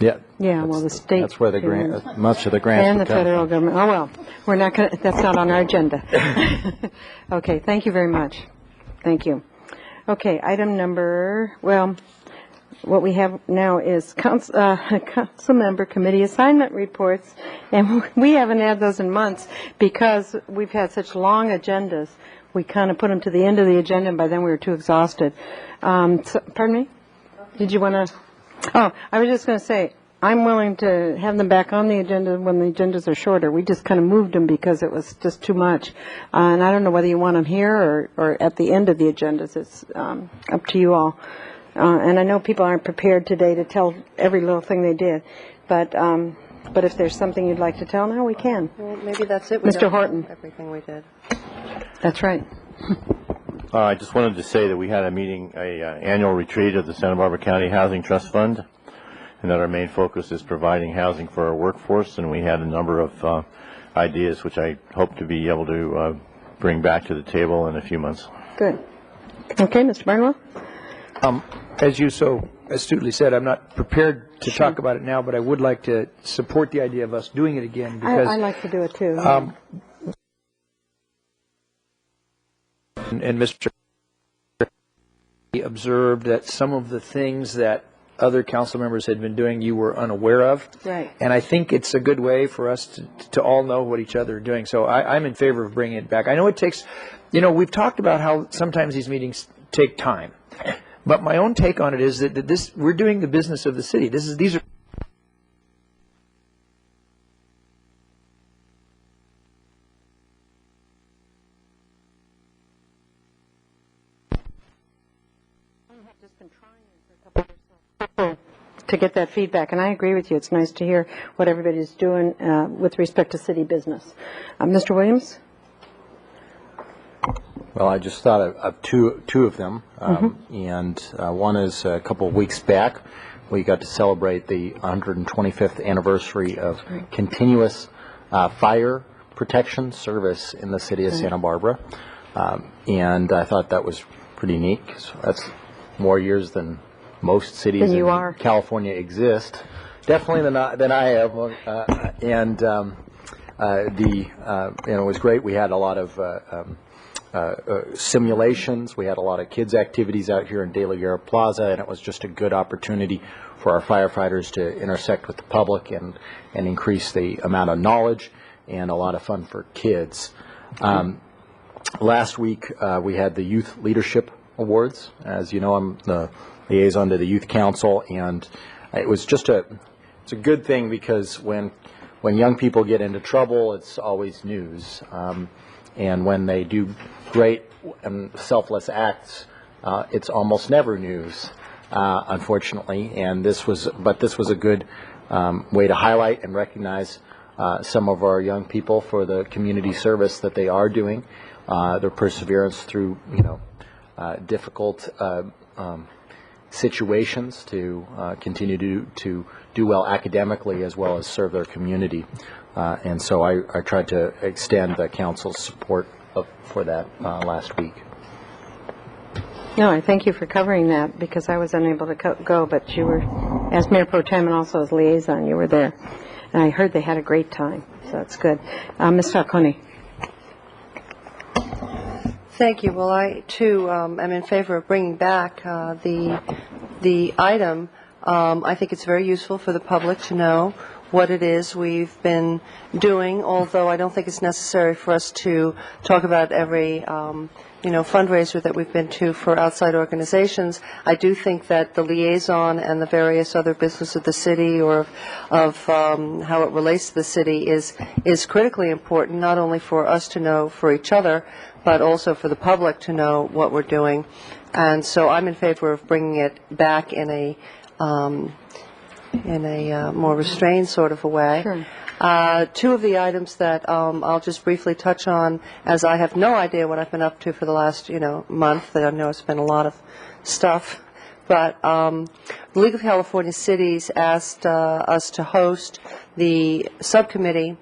Speaker 8: Yeah.
Speaker 1: Yeah, well, the state.
Speaker 8: That's where the grant, much of the grants
Speaker 1: And the
Speaker 8: would come
Speaker 1: federal
Speaker 8: from.
Speaker 1: government. Oh, well, we're not going to, that's not on our agenda. Okay, thank you very much. Thank you. Okay, item number, well, what we have now is council member committee assignment reports, and we haven't had those in months because we've had such long agendas. We kind of put them to the end of the agenda, and by then we were too exhausted. Pardon me? Did you want to? Oh, I was just going to say, I'm willing to have them back on the agenda when the agendas are shorter. We just kind of moved them because it was just too much. And I don't know whether you want them here or at the end of the agendas. It's up to you all. And I know people aren't prepared today to tell every little thing they did. But if there's something you'd like to tell now, we can.
Speaker 10: Well, maybe that's it.
Speaker 1: Mr. Horton.
Speaker 10: Everything we did.
Speaker 1: That's right.
Speaker 8: I just wanted to say that we had a meeting, annual retreat of the Santa Barbara County Housing Trust Fund, and that our main focus is providing housing for our workforce, and we had a number of ideas which I hope to be able to bring back to the table in a few months.
Speaker 1: Good. Okay, Mr. Barnwell?
Speaker 13: As you so astutely said, I'm not prepared to talk about it now, but I would like to support the idea of us doing it again because
Speaker 1: I like to do it too.
Speaker 13: And Mr. observed that some of the things that other council members had been doing you were unaware of.
Speaker 1: Right.
Speaker 13: And I think it's a good way for us to all know what each other are doing. So I'm in favor of bringing it back. I know it takes, we've talked about how sometimes these meetings take time. But my own take on it is that we're doing the business of the city. These are
Speaker 1: to get that feedback, and I agree with you. It's nice to hear what everybody's doing with respect to city business. Mr. Williams?
Speaker 19: Well, I just thought of two of them, and one is a couple of weeks back. We got to celebrate the 125th anniversary of continuous fire protection service in the city of Santa Barbara, and I thought that was pretty neat. So that's more years than most cities in California exist. Definitely than I have, and it was great. We had a lot of simulations. We had a lot of kids' activities out here in De La Guerra Plaza, and it was just a good opportunity for our firefighters to intersect with the public and increase the amount of knowledge, and a lot of fun for kids. Last week, we had the Youth Leadership Awards. As you know, I'm the liaison to the Youth Council, and it was just it's a good thing because when young people get into trouble, it's always news. And when they do great and selfless acts, it's almost never news, unfortunately. And this was a good way to highlight and recognize some of our young people for the community service that they are doing, their perseverance through difficult situations to continue to do well academically as well as serve their community. And so I tried to extend the council's support for that last week.
Speaker 1: No, I thank you for covering that because I was unable to go, but you were, as Mayor Pro Tem and also as liaison, you were there. And I heard they had a great time, so that's good. Ms. Falcone.
Speaker 10: Thank you. Well, I, too, am in favor of bringing back the item. I think it's very useful for the public to know what it is we've been doing, although I don't think it's necessary for us to talk about every fundraiser that we've been to for outside organizations. I do think that the liaison and the various other business of the city or of how it relates to the city is critically important, not only for us to know for each other, but also for the public to know what we're doing. And so I'm in favor of bringing it back in a more restrained sort of a way.
Speaker 1: Sure.
Speaker 10: Two of the items that I'll just briefly touch on, as I have no idea what I've been up to for the last month. That I know it's been a lot of stuff, but the League of California Cities asked us to host the subcommittee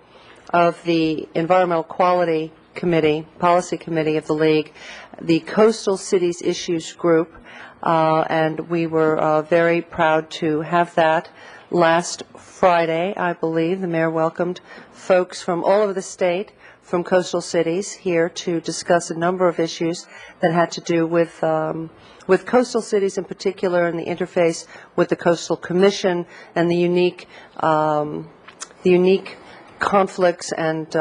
Speaker 10: of the Environmental Quality Committee, Policy Committee of the League, the Coastal Cities Issues Group, and we were very proud to have that. Last Friday, I believe, the mayor welcomed folks from all over the state, from coastal cities, here to discuss a number of issues that had to do with coastal cities in particular, and the interface with the Coastal Commission and the unique conflicts and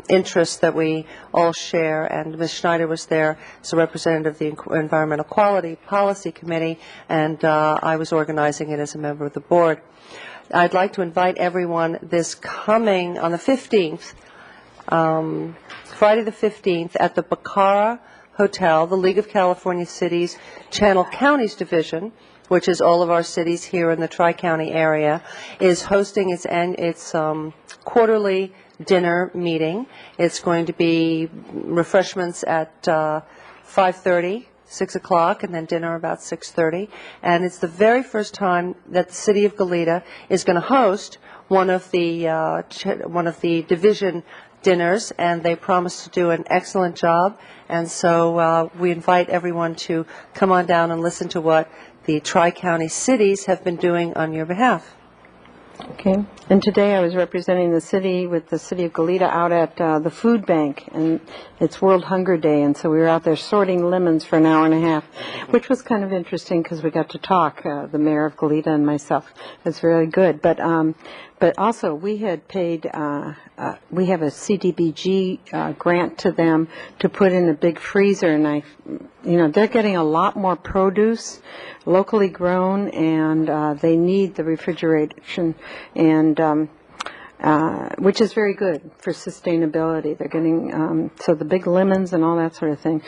Speaker 10: interests that we all share. And Ms. Schneider was there as a representative of the Environmental Quality Policy Committee, and I was organizing it as a member of the board. I'd like to invite everyone this coming on the 15th, Friday the 15th, at the Bacara Hotel, the League of California Cities Channel Counties Division, which is all of our cities here in the Tri-County area, is hosting its quarterly dinner meeting. It's going to be refreshments at 5:30, 6 o'clock, and then dinner about 6:30. And it's the very first time that the city of Goleta is going to host one of the division dinners, and they promise to do an excellent job. And so we invite everyone to come on down and listen to what the Tri-County cities have been doing on your behalf.
Speaker 1: Okay. And today I was representing the city with the city of Goleta out at the food bank, and it's World Hunger Day, and so we were out there sorting lemons for an hour and a half, which was kind of interesting because we got to talk, the mayor of Goleta and myself. It's really good. But also we had paid, we have a CDBG grant to them to put in a big freezer, and they're getting a lot more produce locally grown, and they need the refrigeration, and which is very good for sustainability. They're getting so the big lemons and all that sort of thing.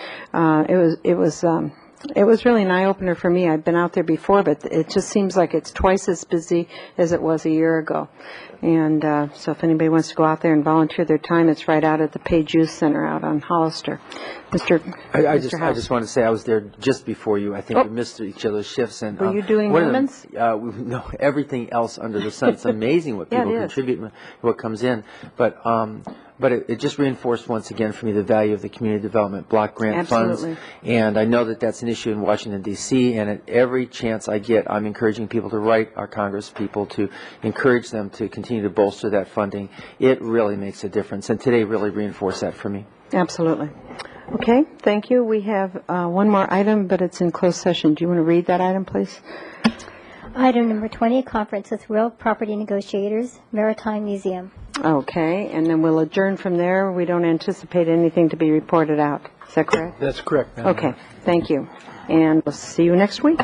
Speaker 1: It was really an eye-opener for me. I've been out there before, but it just seems like it's twice as busy as it was a year ago. And so if anybody wants to go out there and volunteer their time, it's right out at the Page Youth Center out on Hollister.
Speaker 20: I just want to say I was there just before you. I think we missed each other's shifts. And
Speaker 1: were you doing lemons?
Speaker 20: No, everything else under the sun. It's amazing what people contribute, what comes in. But it just reinforced once again for me the value of the community development block grant funds. And I know that that's an issue in Washington, D.C., and at every chance I get, I'm encouraging people to write our Congress people to encourage them to continue to bolster that funding. It really makes a difference, and today really reinforced that for me.
Speaker 1: Absolutely. Okay, thank you. We have one more item, but it's in closed session. Do you want to read that item, please?
Speaker 3: Item number 20, conference with real property negotiators, Maritime Museum.
Speaker 1: Okay, and then we'll adjourn from there. We don't anticipate anything to be reported out. Is that correct?
Speaker 13: That's correct, ma'am.
Speaker 1: Okay, thank you. And we'll see you next week.